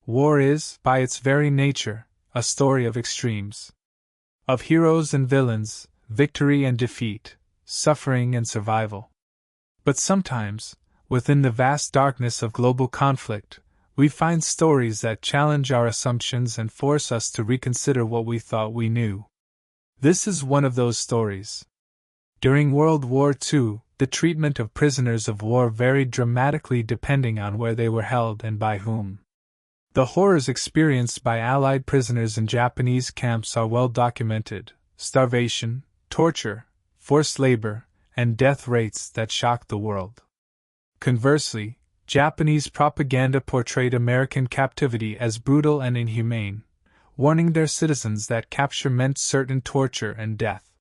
war is, by its very nature, a story of extremes. Of heroes and villains, victory and defeat, suffering and survival. But sometimes, within the vast darkness of global conflict, we find stories that challenge our assumptions and force us to reconsider what we thought we knew. This is one of those stories. During World War II, the treatment of prisoners of war varied dramatically depending on where they were held and by whom. The horrors experienced by Allied prisoners in Japanese camps are well documented: starvation, torture, forced labor, and death rates that shocked the world. Conversely, Japanese propaganda portrayed American captivity as brutal and inhumane, warning their citizens that capture meant certain torture and death.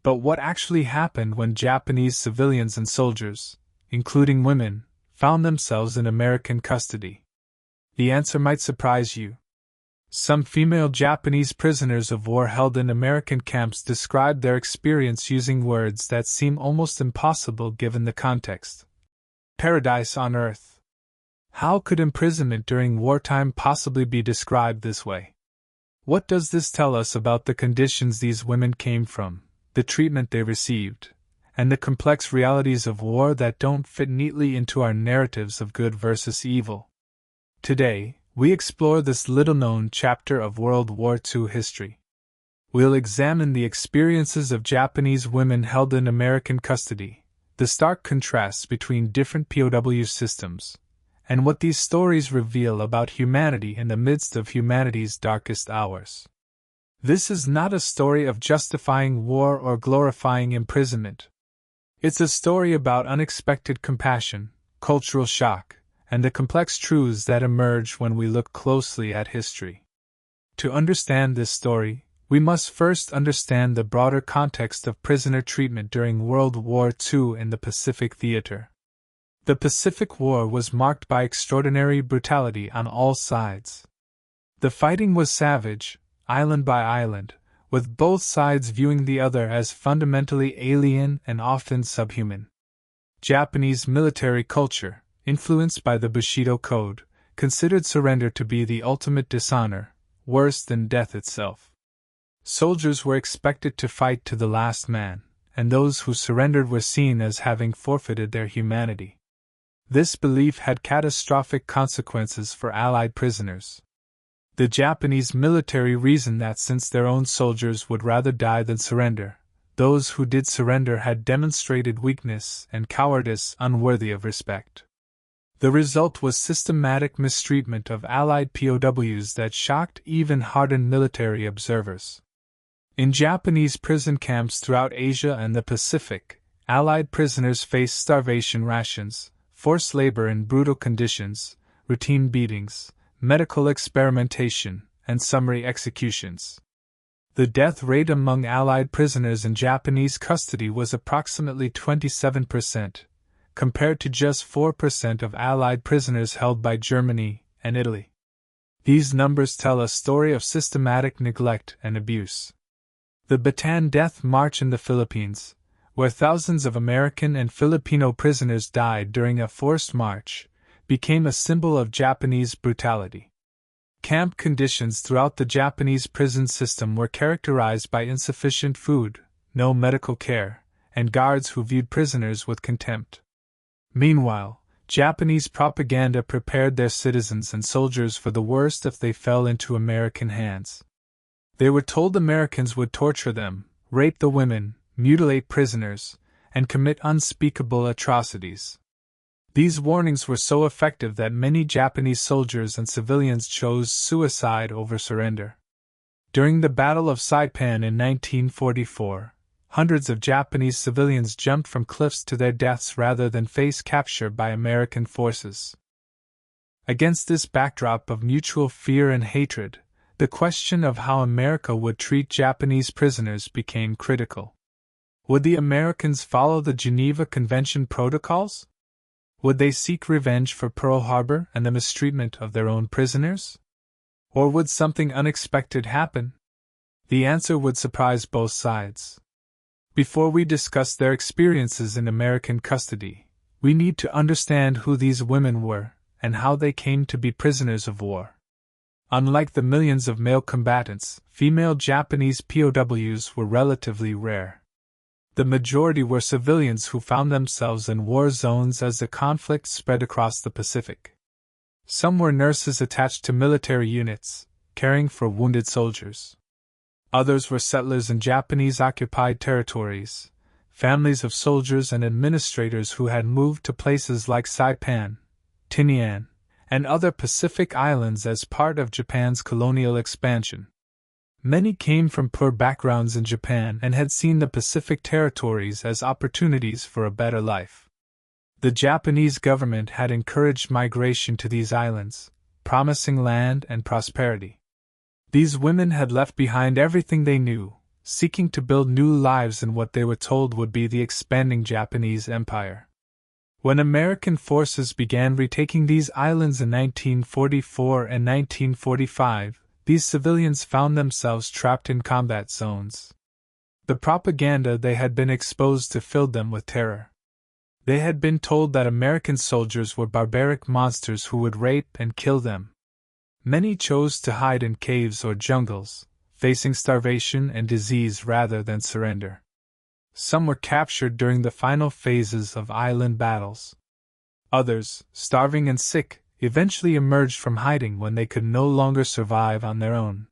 But what actually happened when Japanese civilians and soldiers, including women, found themselves in American custody? The answer might surprise you. Some female Japanese prisoners of war held in American camps described their experience using words that seem almost impossible given the context. Paradise on earth. How could imprisonment during wartime possibly be described this way? What does this tell us about the conditions these women came from, the treatment they received, and the complex realities of war that don't fit neatly into our narratives of good versus evil? Today, we explore this little-known chapter of World War II history. We'll examine the experiences of Japanese women held in American custody, the stark contrasts between different POW systems, and what these stories reveal about humanity in the midst of humanity's darkest hours. This is not a story of justifying war or glorifying imprisonment. It's a story about unexpected compassion, cultural shock, and the complex truths that emerge when we look closely at history. To understand this story, we must first understand the broader context of prisoner treatment during World War II in the Pacific Theater. The Pacific War was marked by extraordinary brutality on all sides. The fighting was savage, island by island, with both sides viewing the other as fundamentally alien and often subhuman. Japanese military culture, influenced by the Bushido Code, considered surrender to be the ultimate dishonor, worse than death itself. Soldiers were expected to fight to the last man, and those who surrendered were seen as having forfeited their humanity. This belief had catastrophic consequences for Allied prisoners. The Japanese military reasoned that since their own soldiers would rather die than surrender, those who did surrender had demonstrated weakness and cowardice unworthy of respect. The result was systematic mistreatment of Allied POWs that shocked even hardened military observers. In Japanese prison camps throughout Asia and the Pacific, Allied prisoners faced starvation rations, forced labor in brutal conditions, routine beatings, medical experimentation, and summary executions. The death rate among Allied prisoners in Japanese custody was approximately 27%. Compared to just 4% of Allied prisoners held by Germany and Italy. These numbers tell a story of systematic neglect and abuse. The Bataan Death March in the Philippines, where thousands of American and Filipino prisoners died during a forced march, became a symbol of Japanese brutality. Camp conditions throughout the Japanese prison system were characterized by insufficient food, no medical care, and guards who viewed prisoners with contempt. Meanwhile, Japanese propaganda prepared their citizens and soldiers for the worst if they fell into American hands. They were told Americans would torture them, rape the women, mutilate prisoners, and commit unspeakable atrocities. These warnings were so effective that many Japanese soldiers and civilians chose suicide over surrender. During the Battle of Saipan in 1944, hundreds of Japanese civilians jumped from cliffs to their deaths rather than face capture by American forces. Against this backdrop of mutual fear and hatred, the question of how America would treat Japanese prisoners became critical. Would the Americans follow the Geneva Convention protocols? Would they seek revenge for Pearl Harbor and the mistreatment of their own prisoners? Or would something unexpected happen? The answer would surprise both sides. Before we discuss their experiences in American custody, we need to understand who these women were and how they came to be prisoners of war. Unlike the millions of male combatants, female Japanese POWs were relatively rare. The majority were civilians who found themselves in war zones as the conflict spread across the Pacific. Some were nurses attached to military units, caring for wounded soldiers. Others were settlers in Japanese-occupied territories, families of soldiers and administrators who had moved to places like Saipan, Tinian, and other Pacific islands as part of Japan's colonial expansion. Many came from poor backgrounds in Japan and had seen the Pacific territories as opportunities for a better life. The Japanese government had encouraged migration to these islands, promising land and prosperity. These women had left behind everything they knew, seeking to build new lives in what they were told would be the expanding Japanese empire. When American forces began retaking these islands in 1944 and 1945, these civilians found themselves trapped in combat zones. The propaganda they had been exposed to filled them with terror. They had been told that American soldiers were barbaric monsters who would rape and kill them. Many chose to hide in caves or jungles, facing starvation and disease rather than surrender. Some were captured during the final phases of island battles. Others, starving and sick, eventually emerged from hiding when they could no longer survive on their own.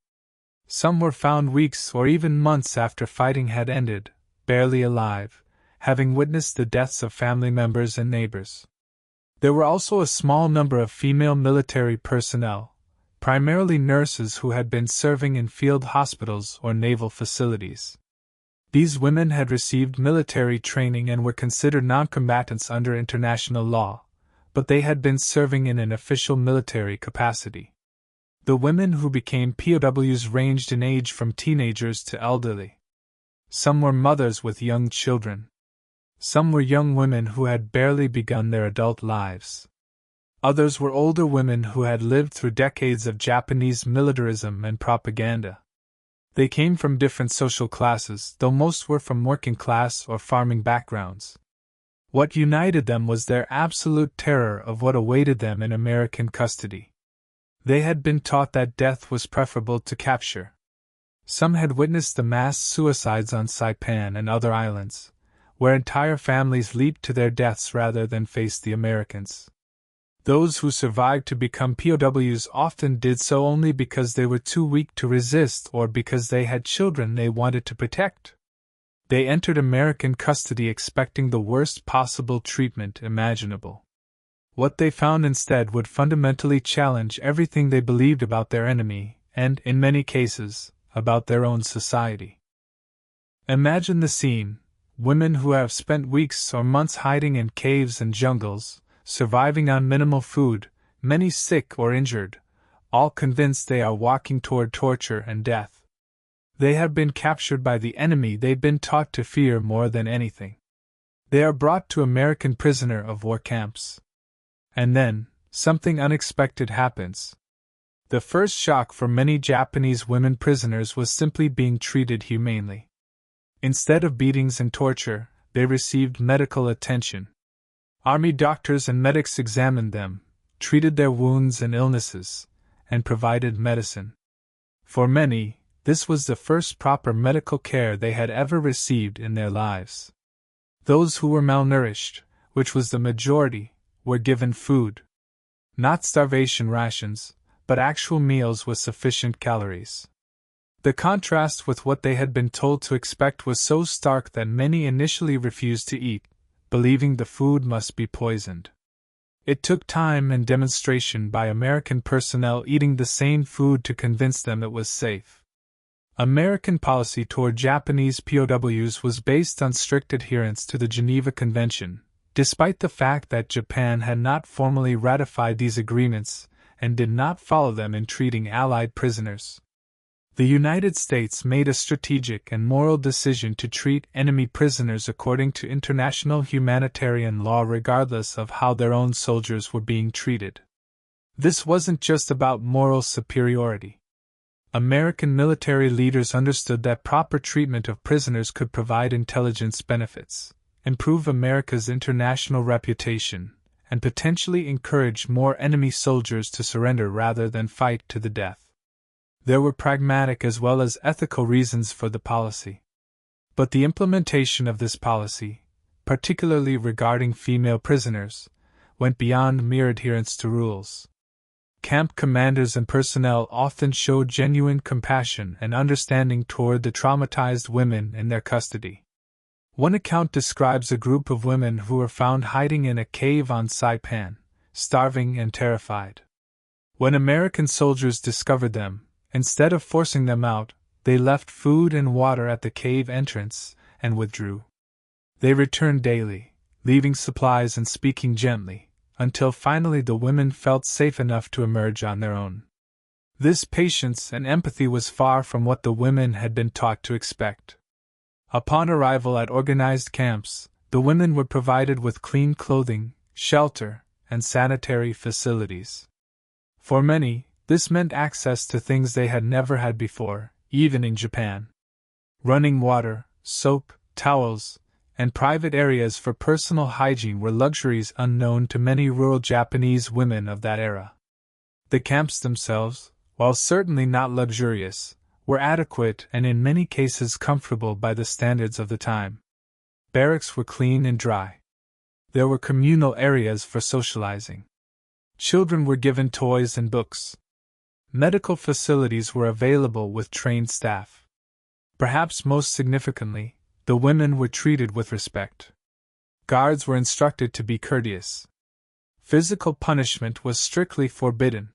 Some were found weeks or even months after fighting had ended, barely alive, having witnessed the deaths of family members and neighbors. There were also a small number of female military personnel, primarily nurses who had been serving in field hospitals or naval facilities. These women had received military training and were considered non-combatants under international law, but they had been serving in an official military capacity. The women who became POWs ranged in age from teenagers to elderly. Some were mothers with young children. Some were young women who had barely begun their adult lives. Others were older women who had lived through decades of Japanese militarism and propaganda. They came from different social classes, though most were from working class or farming backgrounds. What united them was their absolute terror of what awaited them in American custody. They had been taught that death was preferable to capture. Some had witnessed the mass suicides on Saipan and other islands, where entire families leaped to their deaths rather than face the Americans. Those who survived to become POWs often did so only because they were too weak to resist or because they had children they wanted to protect. They entered American custody expecting the worst possible treatment imaginable. What they found instead would fundamentally challenge everything they believed about their enemy, and, in many cases, about their own society. Imagine the scene: women who have spent weeks or months hiding in caves and jungles, surviving on minimal food, many sick or injured, all convinced they are walking toward torture and death. They have been captured by the enemy they've been taught to fear more than anything. They are brought to American prisoner of war camps. And then, something unexpected happens. The first shock for many Japanese women prisoners was simply being treated humanely. Instead of beatings and torture, they received medical attention. Army doctors and medics examined them, treated their wounds and illnesses, and provided medicine. For many, this was the first proper medical care they had ever received in their lives. Those who were malnourished, which was the majority, were given food. Not starvation rations, but actual meals with sufficient calories. The contrast with what they had been told to expect was so stark that many initially refused to eat, believing the food must be poisoned. It took time and demonstration by American personnel eating the same food to convince them it was safe. American policy toward Japanese POWs was based on strict adherence to the Geneva Convention, despite the fact that Japan had not formally ratified these agreements and did not follow them in treating Allied prisoners. The United States made a strategic and moral decision to treat enemy prisoners according to international humanitarian law regardless of how their own soldiers were being treated. This wasn't just about moral superiority. American military leaders understood that proper treatment of prisoners could provide intelligence benefits, improve America's international reputation, and potentially encourage more enemy soldiers to surrender rather than fight to the death. There were pragmatic as well as ethical reasons for the policy. But the implementation of this policy, particularly regarding female prisoners, went beyond mere adherence to rules. Camp commanders and personnel often showed genuine compassion and understanding toward the traumatized women in their custody. One account describes a group of women who were found hiding in a cave on Saipan, starving and terrified. When American soldiers discovered them, instead of forcing them out, they left food and water at the cave entrance and withdrew. They returned daily, leaving supplies and speaking gently, until finally the women felt safe enough to emerge on their own. This patience and empathy was far from what the women had been taught to expect. Upon arrival at organized camps, the women were provided with clean clothing, shelter, and sanitary facilities. For many, this meant access to things they had never had before, even in Japan. Running water, soap, towels, and private areas for personal hygiene were luxuries unknown to many rural Japanese women of that era. The camps themselves, while certainly not luxurious, were adequate and in many cases comfortable by the standards of the time. Barracks were clean and dry. There were communal areas for socializing. Children were given toys and books. Medical facilities were available with trained staff. Perhaps most significantly, the women were treated with respect. Guards were instructed to be courteous. Physical punishment was strictly forbidden.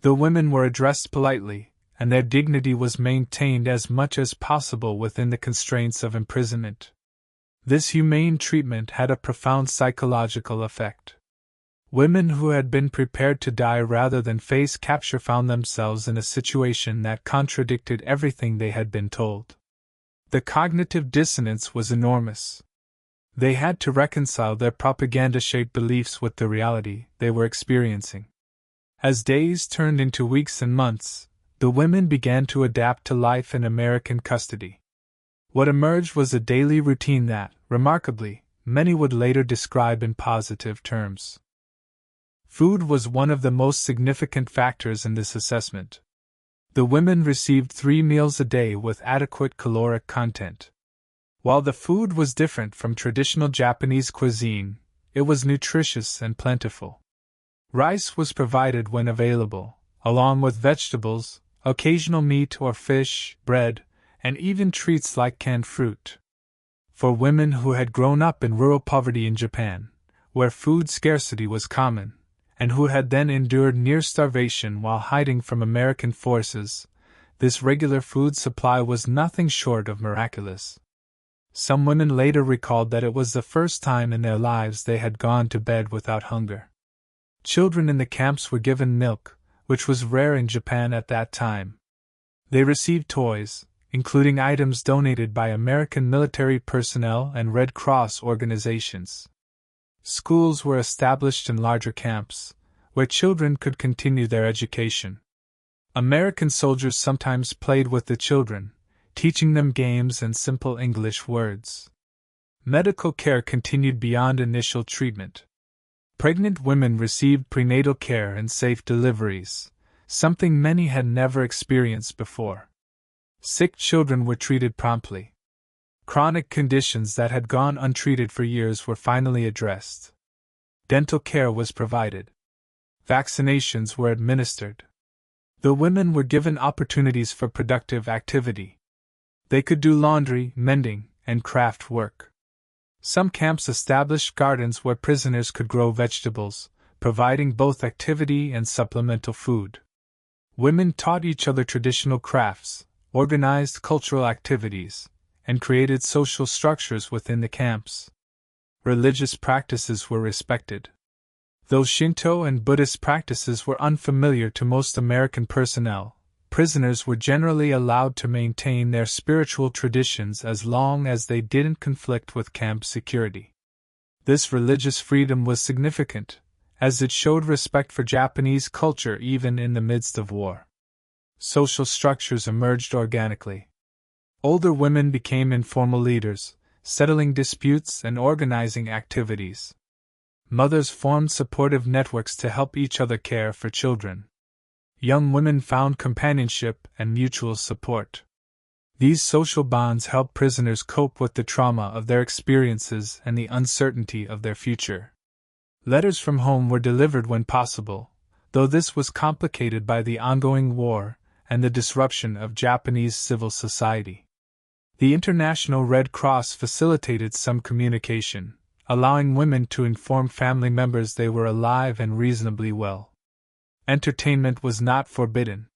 The women were addressed politely, and their dignity was maintained as much as possible within the constraints of imprisonment. This humane treatment had a profound psychological effect. Women who had been prepared to die rather than face capture found themselves in a situation that contradicted everything they had been told. The cognitive dissonance was enormous. They had to reconcile their propaganda-shaped beliefs with the reality they were experiencing. As days turned into weeks and months, the women began to adapt to life in American custody. What emerged was a daily routine that, remarkably, many would later describe in positive terms. Food was one of the most significant factors in this assessment. The women received 3 meals a day with adequate caloric content. While the food was different from traditional Japanese cuisine, it was nutritious and plentiful. Rice was provided when available, along with vegetables, occasional meat or fish, bread, and even treats like canned fruit. For women who had grown up in rural poverty in Japan, where food scarcity was common, and who had then endured near starvation while hiding from American forces, this regular food supply was nothing short of miraculous. Some women later recalled that it was the first time in their lives they had gone to bed without hunger. Children in the camps were given milk, which was rare in Japan at that time. They received toys, including items donated by American military personnel and Red Cross organizations. Schools were established in larger camps, where children could continue their education. American soldiers sometimes played with the children, teaching them games and simple English words. Medical care continued beyond initial treatment. Pregnant women received prenatal care and safe deliveries, something many had never experienced before. Sick children were treated promptly. Chronic conditions that had gone untreated for years were finally addressed. Dental care was provided. Vaccinations were administered. The women were given opportunities for productive activity. They could do laundry, mending, and craft work. Some camps established gardens where prisoners could grow vegetables, providing both activity and supplemental food. Women taught each other traditional crafts, organized cultural activities, and created social structures within the camps. Religious practices were respected. Though Shinto and Buddhist practices were unfamiliar to most American personnel, prisoners were generally allowed to maintain their spiritual traditions as long as they didn't conflict with camp security. This religious freedom was significant, as it showed respect for Japanese culture even in the midst of war. Social structures emerged organically. Older women became informal leaders, settling disputes and organizing activities. Mothers formed supportive networks to help each other care for children. young women found companionship and mutual support. These social bonds helped prisoners cope with the trauma of their experiences and the uncertainty of their future. Letters from home were delivered when possible, though this was complicated by the ongoing war and the disruption of Japanese civil society. The International Red Cross facilitated some communication, allowing women to inform family members they were alive and reasonably well. Entertainment was not forbidden.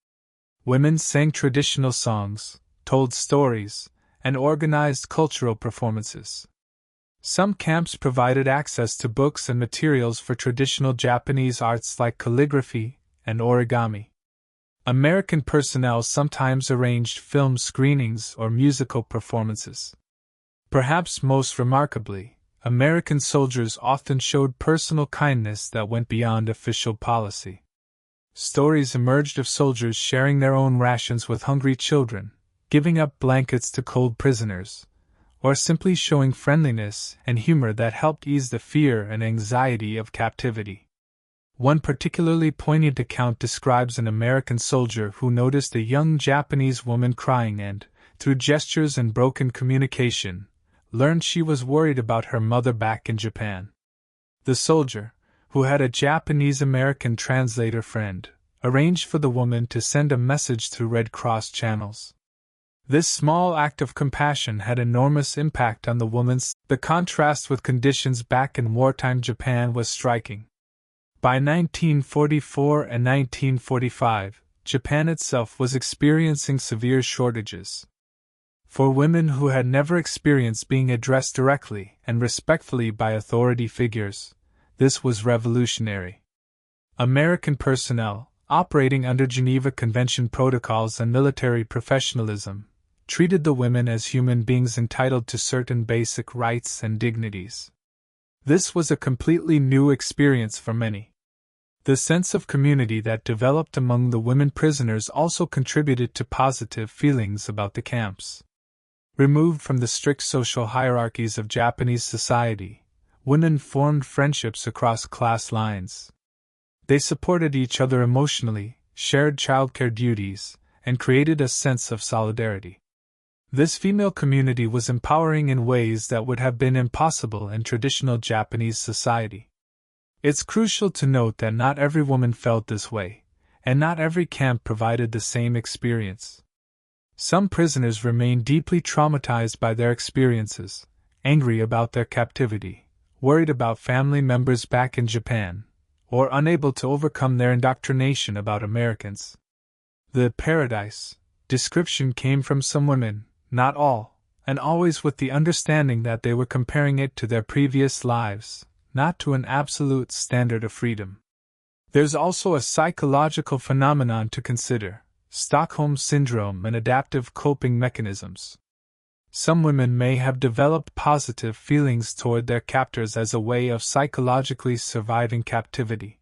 Women sang traditional songs, told stories, and organized cultural performances. Some camps provided access to books and materials for traditional Japanese arts like calligraphy and origami. American personnel sometimes arranged film screenings or musical performances. Perhaps most remarkably, American soldiers often showed personal kindness that went beyond official policy. Stories emerged of soldiers sharing their own rations with hungry children, giving up blankets to cold prisoners, or simply showing friendliness and humor that helped ease the fear and anxiety of captivity. One particularly poignant account describes an American soldier who noticed a young Japanese woman crying and, through gestures and broken communication, learned she was worried about her mother back in Japan. The soldier, who had a Japanese-American translator friend, arranged for the woman to send a message through Red Cross channels. This small act of compassion had enormous impact on the woman's. The contrast with conditions back in wartime Japan was striking. By 1944 and 1945, Japan itself was experiencing severe shortages. For women who had never experienced being addressed directly and respectfully by authority figures, this was revolutionary. American personnel, operating under Geneva Convention protocols and military professionalism, treated the women as human beings entitled to certain basic rights and dignities. This was a completely new experience for many. The sense of community that developed among the women prisoners also contributed to positive feelings about the camps. Removed from the strict social hierarchies of Japanese society, women formed friendships across class lines. They supported each other emotionally, shared childcare duties, and created a sense of solidarity. This female community was empowering in ways that would have been impossible in traditional Japanese society. It's crucial to note that not every woman felt this way, and not every camp provided the same experience. Some prisoners remained deeply traumatized by their experiences, angry about their captivity, worried about family members back in Japan, or unable to overcome their indoctrination about Americans. The paradise description came from some women, not all, and always with the understanding that they were comparing it to their previous lives, not to an absolute standard of freedom. There's also a psychological phenomenon to consider: Stockholm Syndrome and adaptive coping mechanisms. Some women may have developed positive feelings toward their captors as a way of psychologically surviving captivity.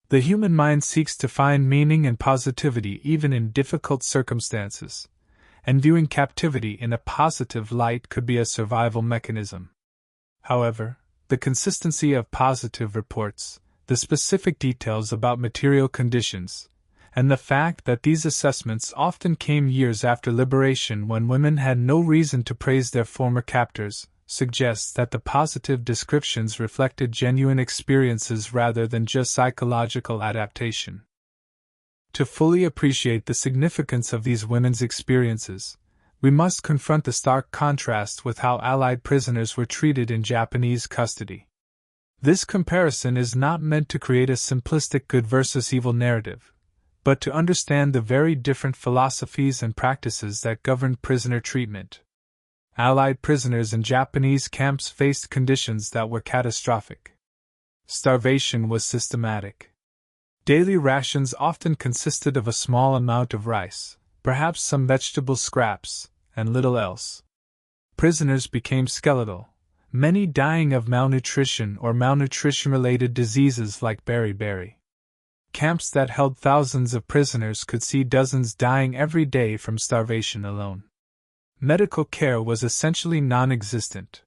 The human mind seeks to find meaning and positivity even in difficult circumstances, and viewing captivity in a positive light could be a survival mechanism. However, the consistency of positive reports, the specific details about material conditions, and the fact that these assessments often came years after liberation when women had no reason to praise their former captors, suggests that the positive descriptions reflected genuine experiences rather than just psychological adaptation. To fully appreciate the significance of these women's experiences, we must confront the stark contrast with how Allied prisoners were treated in Japanese custody. This comparison is not meant to create a simplistic good versus evil narrative, but to understand the very different philosophies and practices that governed prisoner treatment. Allied prisoners in Japanese camps faced conditions that were catastrophic. Starvation was systematic. Daily rations often consisted of a small amount of rice, perhaps some vegetable scraps, and little else. Prisoners became skeletal, many dying of malnutrition or malnutrition-related diseases like beriberi. Camps that held thousands of prisoners could see dozens dying every day from starvation alone. Medical care was essentially non-existent.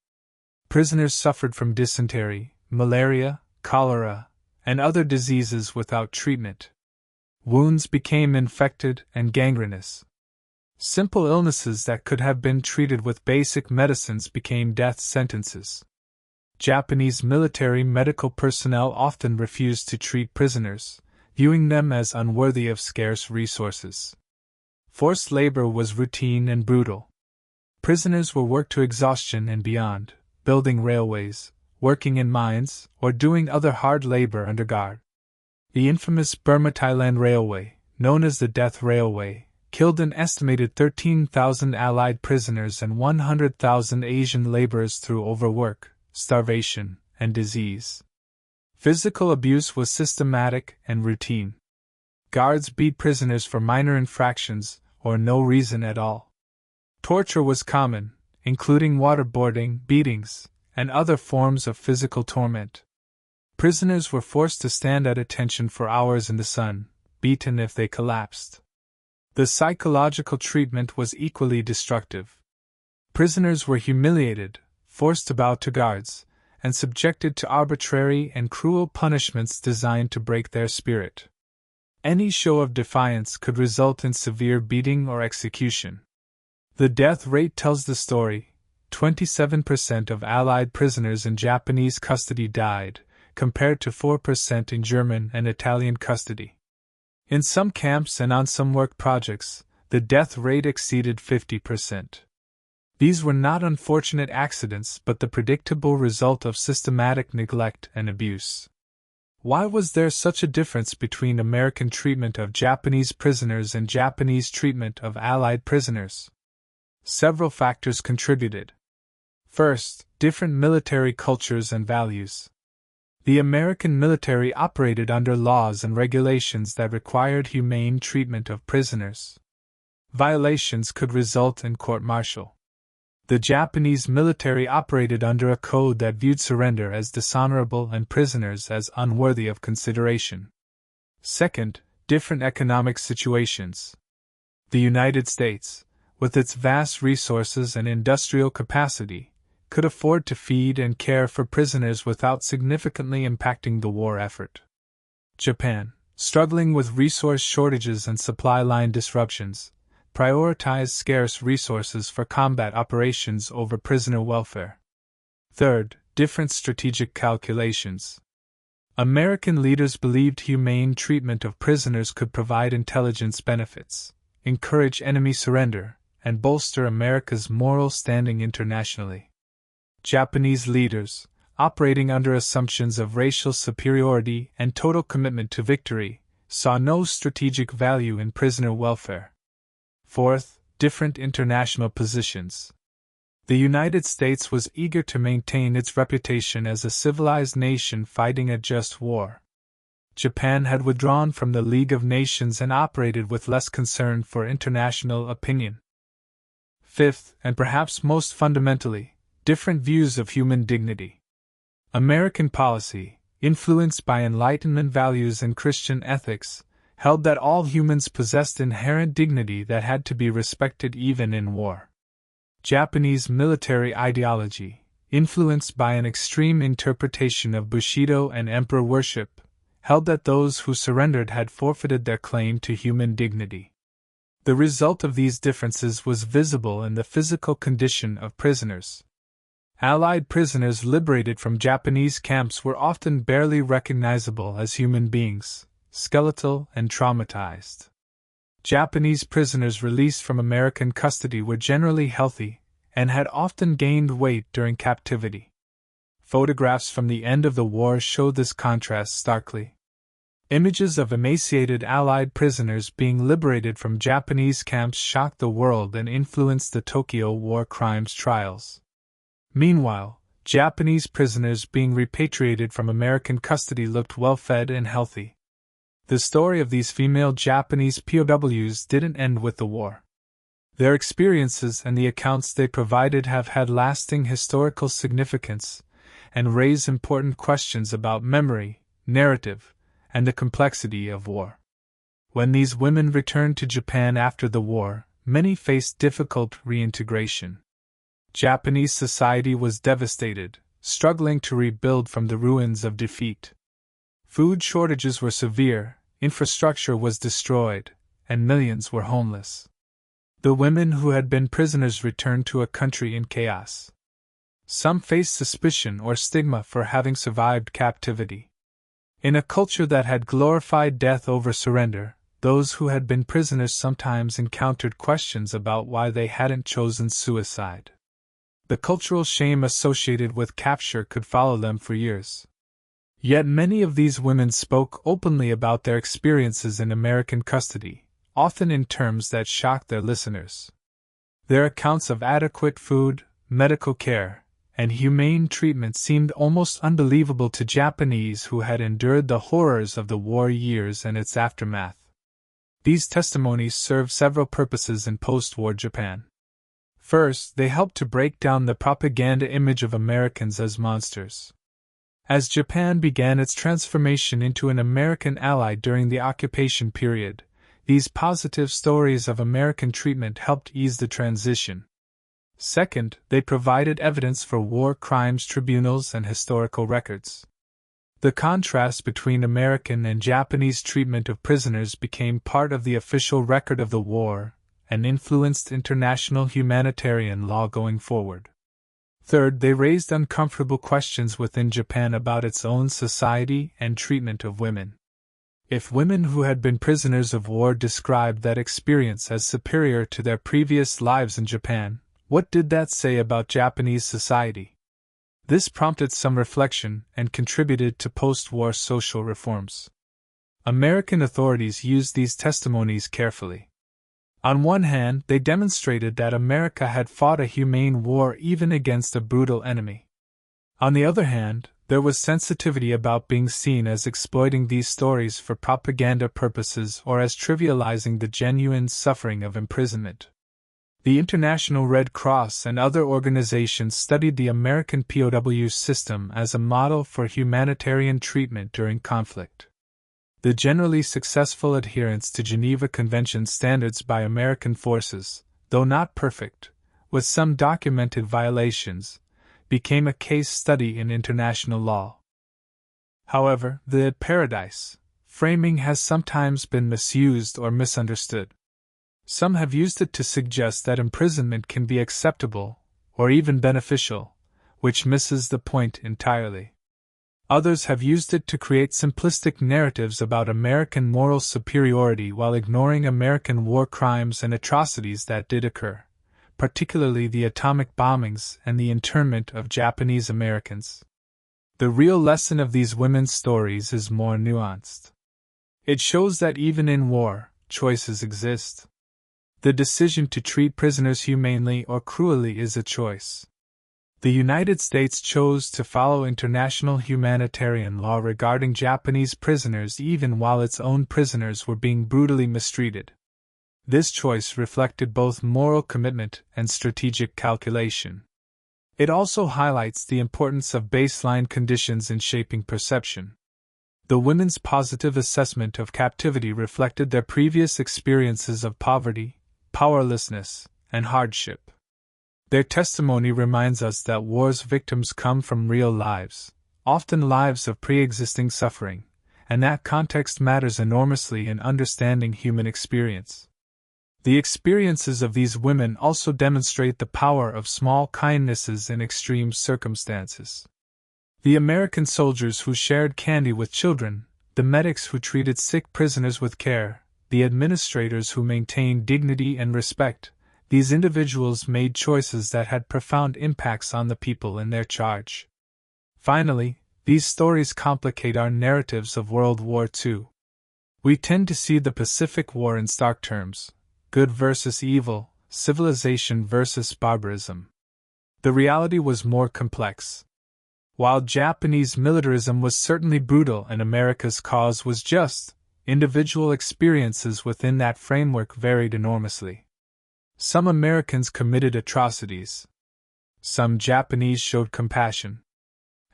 Prisoners suffered from dysentery, malaria, cholera, and other diseases without treatment. Wounds became infected and gangrenous. Simple illnesses that could have been treated with basic medicines became death sentences. Japanese military medical personnel often refused to treat prisoners, viewing them as unworthy of scarce resources. Forced labor was routine and brutal. Prisoners were worked to exhaustion and beyond, building railways, working in mines, or doing other hard labor under guard. The infamous Burma-Thailand Railway, known as the Death Railway, killed an estimated 13,000 Allied prisoners and 100,000 Asian laborers through overwork, starvation, and disease. Physical abuse was systematic and routine. Guards beat prisoners for minor infractions or no reason at all. Torture was common, including waterboarding, beatings, and other forms of physical torment. Prisoners were forced to stand at attention for hours in the sun, beaten if they collapsed. The psychological treatment was equally destructive. Prisoners were humiliated, forced to bow to guards, and subjected to arbitrary and cruel punishments designed to break their spirit. Any show of defiance could result in severe beating or execution. The death rate tells the story. 27% of Allied prisoners in Japanese custody died, compared to 4% in German and Italian custody. In some camps and on some work projects, the death rate exceeded 50%. These were not unfortunate accidents but the predictable result of systematic neglect and abuse. Why was there such a difference between American treatment of Japanese prisoners and Japanese treatment of Allied prisoners? Several factors contributed. First, different military cultures and values. The American military operated under laws and regulations that required humane treatment of prisoners. Violations could result in court-martial. The Japanese military operated under a code that viewed surrender as dishonorable and prisoners as unworthy of consideration. Second, different economic situations. The United States, with its vast resources and industrial capacity, could afford to feed and care for prisoners without significantly impacting the war effort. Japan, struggling with resource shortages and supply line disruptions, prioritized scarce resources for combat operations over prisoner welfare. Third, different strategic calculations. American leaders believed humane treatment of prisoners could provide intelligence benefits, encourage enemy surrender, and bolster America's moral standing internationally. Japanese leaders, operating under assumptions of racial superiority and total commitment to victory, saw no strategic value in prisoner welfare. Fourth, different international positions. The United States was eager to maintain its reputation as a civilized nation fighting a just war. Japan had withdrawn from the League of Nations and operated with less concern for international opinion. Fifth, and perhaps most fundamentally, different views of human dignity. American policy, influenced by Enlightenment values and Christian ethics, held that all humans possessed inherent dignity that had to be respected even in war. Japanese military ideology, influenced by an extreme interpretation of Bushido and emperor worship, held that those who surrendered had forfeited their claim to human dignity. The result of these differences was visible in the physical condition of prisoners. Allied prisoners liberated from Japanese camps were often barely recognizable as human beings, skeletal and traumatized. Japanese prisoners released from American custody were generally healthy and had often gained weight during captivity. Photographs from the end of the war show this contrast starkly. Images of emaciated Allied prisoners being liberated from Japanese camps shocked the world and influenced the Tokyo war crimes trials. Meanwhile, Japanese prisoners being repatriated from American custody looked well-fed and healthy. The story of these female Japanese POWs didn't end with the war. Their experiences and the accounts they provided have had lasting historical significance and raise important questions about memory, narrative, and the complexity of war. When these women returned to Japan after the war, many faced difficult reintegration. Japanese society was devastated, struggling to rebuild from the ruins of defeat. Food shortages were severe, infrastructure was destroyed, and millions were homeless. The women who had been prisoners returned to a country in chaos. Some faced suspicion or stigma for having survived captivity. In a culture that had glorified death over surrender, those who had been prisoners sometimes encountered questions about why they hadn't chosen suicide. The cultural shame associated with capture could follow them for years. Yet many of these women spoke openly about their experiences in American custody, often in terms that shocked their listeners. Their accounts of adequate food, medical care, and humane treatment seemed almost unbelievable to Japanese who had endured the horrors of the war years and its aftermath. These testimonies served several purposes in post-war Japan. First, they helped to break down the propaganda image of Americans as monsters. As Japan began its transformation into an American ally during the occupation period, these positive stories of American treatment helped ease the transition. Second, they provided evidence for war crimes tribunals and historical records. The contrast between American and Japanese treatment of prisoners became part of the official record of the war and influenced international humanitarian law going forward. Third, they raised uncomfortable questions within Japan about its own society and treatment of women. If women who had been prisoners of war described that experience as superior to their previous lives in Japan, what did that say about Japanese society? This prompted some reflection and contributed to post-war social reforms. American authorities used these testimonies carefully. On one hand, they demonstrated that America had fought a humane war even against a brutal enemy. On the other hand, there was sensitivity about being seen as exploiting these stories for propaganda purposes or as trivializing the genuine suffering of imprisonment. The International Red Cross and other organizations studied the American POW system as a model for humanitarian treatment during conflict. The generally successful adherence to Geneva Convention standards by American forces, though not perfect, with some documented violations, became a case study in international law. However, the paradise framing has sometimes been misused or misunderstood. Some have used it to suggest that imprisonment can be acceptable, or even beneficial, which misses the point entirely. Others have used it to create simplistic narratives about American moral superiority while ignoring American war crimes and atrocities that did occur, particularly the atomic bombings and the internment of Japanese Americans. The real lesson of these women's stories is more nuanced. It shows that even in war, choices exist. The decision to treat prisoners humanely or cruelly is a choice. The United States chose to follow international humanitarian law regarding Japanese prisoners even while its own prisoners were being brutally mistreated. This choice reflected both moral commitment and strategic calculation. It also highlights the importance of baseline conditions in shaping perception. The women's positive assessment of captivity reflected their previous experiences of poverty, powerlessness, and hardship. Their testimony reminds us that war's victims come from real lives, often lives of pre-existing suffering, and that context matters enormously in understanding human experience. The experiences of these women also demonstrate the power of small kindnesses in extreme circumstances. The American soldiers who shared candy with children, the medics who treated sick prisoners with care, the administrators who maintained dignity and respect, these individuals made choices that had profound impacts on the people in their charge. Finally, these stories complicate our narratives of World War II. We tend to see the Pacific War in stark terms: good versus evil, civilization versus barbarism. The reality was more complex. While Japanese militarism was certainly brutal and America's cause was just, individual experiences within that framework varied enormously. Some Americans committed atrocities. Some Japanese showed compassion.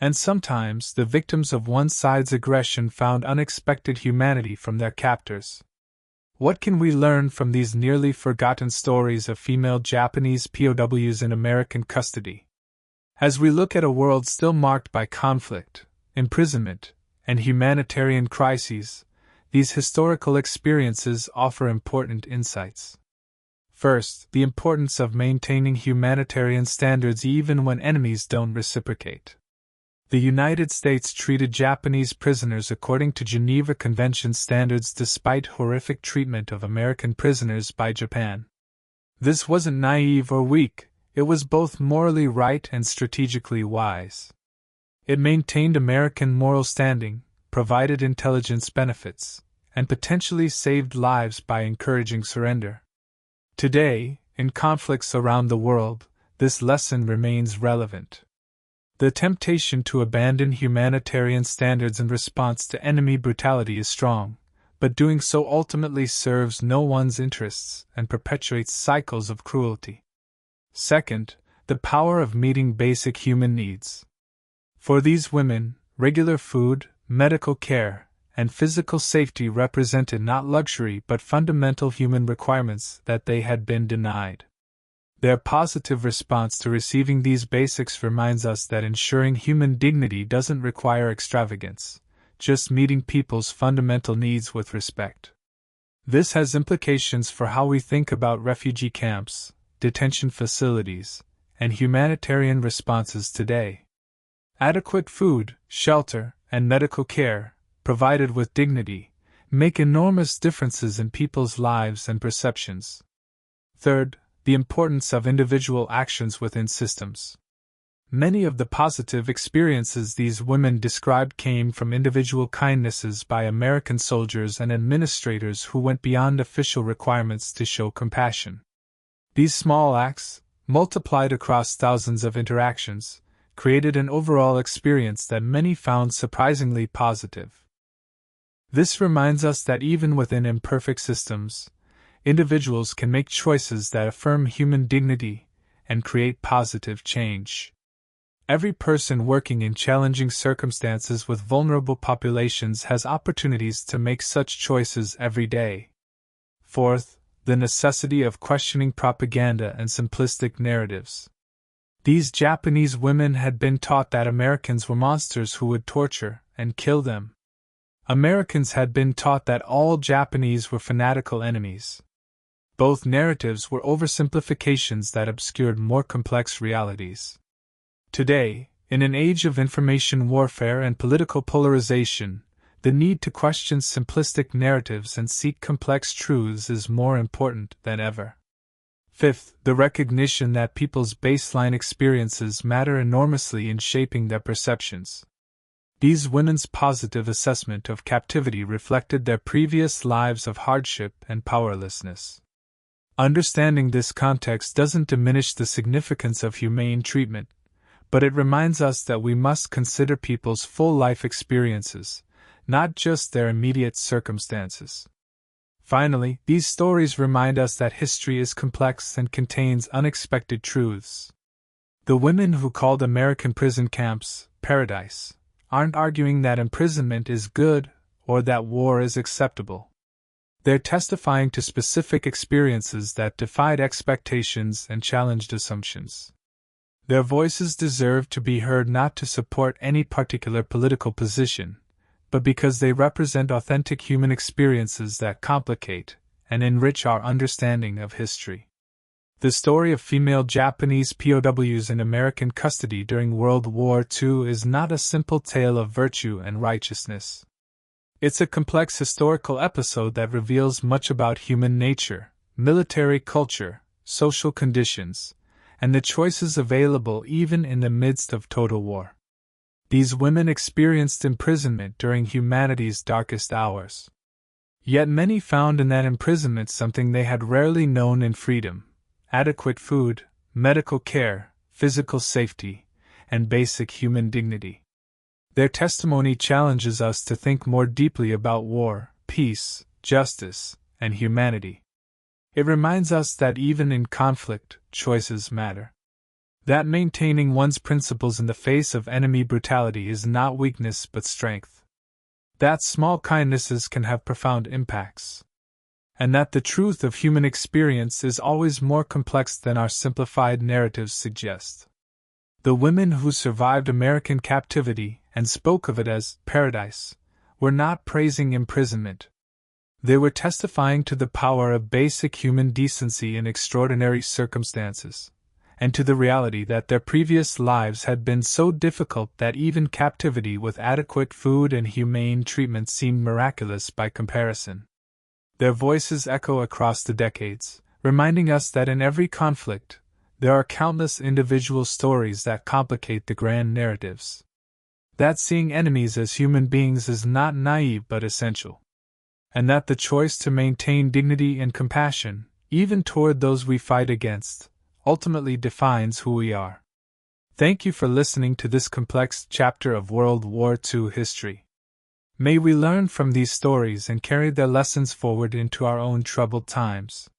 And sometimes the victims of one side's aggression found unexpected humanity from their captors. What can we learn from these nearly forgotten stories of female Japanese POWs in American custody? As we look at a world still marked by conflict, imprisonment, and humanitarian crises, these historical experiences offer important insights. First, the importance of maintaining humanitarian standards even when enemies don't reciprocate. The United States treated Japanese prisoners according to Geneva Convention standards despite horrific treatment of American prisoners by Japan. This wasn't naive or weak, it was both morally right and strategically wise. It maintained American moral standing, provided intelligence benefits, and potentially saved lives by encouraging surrender. Today, in conflicts around the world, this lesson remains relevant. The temptation to abandon humanitarian standards in response to enemy brutality is strong, but doing so ultimately serves no one's interests and perpetuates cycles of cruelty. Second, the power of meeting basic human needs. For these women, regular food, medical care, and physical safety represented not luxury but fundamental human requirements that they had been denied. Their positive response to receiving these basics reminds us that ensuring human dignity doesn't require extravagance, just meeting people's fundamental needs with respect. This has implications for how we think about refugee camps, detention facilities, and humanitarian responses today. Adequate food, shelter, and medical care, provided with dignity, make enormous differences in people's lives and perceptions. Third, the importance of individual actions within systems. Many of the positive experiences these women described came from individual kindnesses by American soldiers and administrators who went beyond official requirements to show compassion. These small acts, multiplied across thousands of interactions, created an overall experience that many found surprisingly positive. This reminds us that even within imperfect systems, individuals can make choices that affirm human dignity and create positive change. Every person working in challenging circumstances with vulnerable populations has opportunities to make such choices every day. Fourth, the necessity of questioning propaganda and simplistic narratives. These Japanese women had been taught that Americans were monsters who would torture and kill them. Americans had been taught that all Japanese were fanatical enemies. Both narratives were oversimplifications that obscured more complex realities. Today, in an age of information warfare and political polarization, the need to question simplistic narratives and seek complex truths is more important than ever. Fifth, the recognition that people's baseline experiences matter enormously in shaping their perceptions. These women's positive assessment of captivity reflected their previous lives of hardship and powerlessness. Understanding this context doesn't diminish the significance of humane treatment, but it reminds us that we must consider people's full life experiences, not just their immediate circumstances. Finally, these stories remind us that history is complex and contains unexpected truths. The women who called American prison camps paradise aren't arguing that imprisonment is good or that war is acceptable. They're testifying to specific experiences that defied expectations and challenged assumptions. Their voices deserve to be heard not to support any particular political position, but because they represent authentic human experiences that complicate and enrich our understanding of history. The story of female Japanese POWs in American custody during World War II is not a simple tale of virtue and righteousness. It's a complex historical episode that reveals much about human nature, military culture, social conditions, and the choices available even in the midst of total war. These women experienced imprisonment during humanity's darkest hours. Yet many found in that imprisonment something they had rarely known in freedom: adequate food, medical care, physical safety, and basic human dignity. Their testimony challenges us to think more deeply about war, peace, justice, and humanity. It reminds us that even in conflict, choices matter. That maintaining one's principles in the face of enemy brutality is not weakness but strength. That small kindnesses can have profound impacts. And that the truth of human experience is always more complex than our simplified narratives suggest. The women who survived American captivity and spoke of it as paradise were not praising imprisonment, They were testifying to the power of basic human decency in extraordinary circumstances, and to the reality that their previous lives had been so difficult that even captivity with adequate food and humane treatment seemed miraculous by comparison. Their voices echo across the decades, reminding us that in every conflict, there are countless individual stories that complicate the grand narratives. That seeing enemies as human beings is not naive but essential. And that the choice to maintain dignity and compassion, even toward those we fight against, ultimately defines who we are. Thank you for listening to this complex chapter of World War II history. May we learn from these stories and carry their lessons forward into our own troubled times.